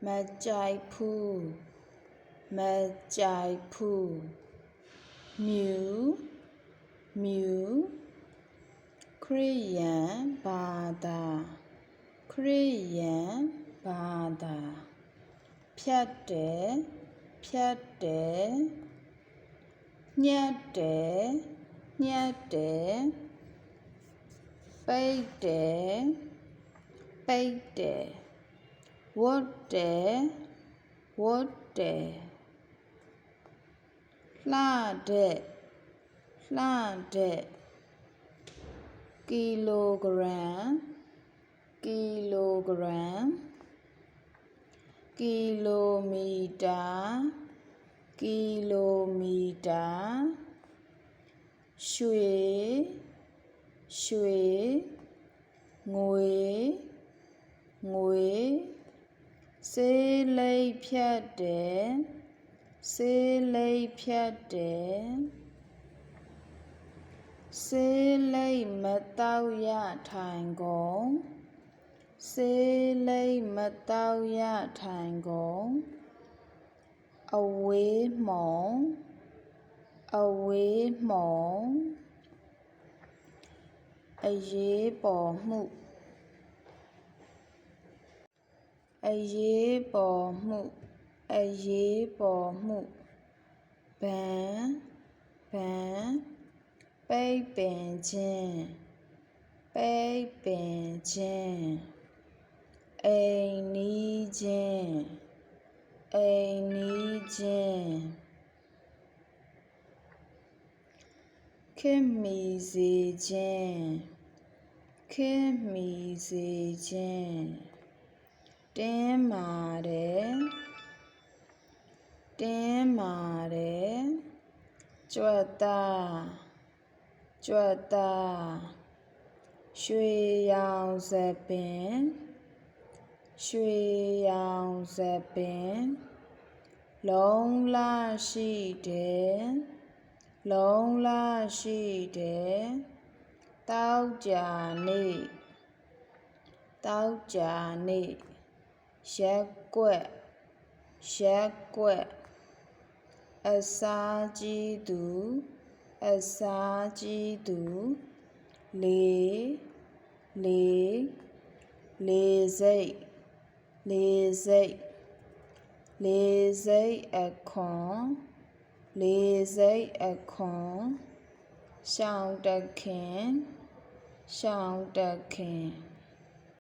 မကြိုက်ဘူးမကြိုက်ဘူးမြူမြူခရစ်ယာန်ဘာသာခရစ်ယာန်ဘာသာဖြတ်တယ်ဖြတ်တယ်ညက်တယ်ညက်တယ်ပိတ်တယ်ပိတ်တယ်ဝတ်တယ်ဝတ်တယ်လှတဲ့လှတဲ့ကီလိုဂရမ်ကီလိုဂရမ်ကီလိုမီတာကီလိုမီတာရွှေရွှေငွေငွေဆေးလိပ်ဖြတ်တယ်ဆေးလိပ်ဖြတ်တယ်ဆေးလိပ်မတောက်ရထိုင်ကုန်ဆေးလိပ်မတောက်ရထိုင်ကုန်အဝေးမောင်အဝေးမောင်အရေးပေါ်မှုအရေးပေါ်မှုအရေးပေါ်မှုဘန်ဘန်ပိတ်ပင်ခြင်းပိတ်ပင်ခြင်းအိမ်နီးခြင်းအိမ်နီးခြင်းခင်မီစေခြင်းခင်မီစေခြင်းတင်းမာတယ်တင်းမာတယ်ကြွက်သားကြွက်သားရွှေရောင်စပင်ရွှေရောင်စပင်လုံးလရှိတယ်လုံးလရှိတယ်တောက်ကြနေ့တောက်ကြနေ့ရက်ကွက်ရက်ကွက်အစားကြီးသူအစားကြီးသူလေလေလေစိတ်လေစိတ်လေစိတ်အခွန်လေစိတ်အခွန်ရှောင်းတခင်ရှောင်းတခင်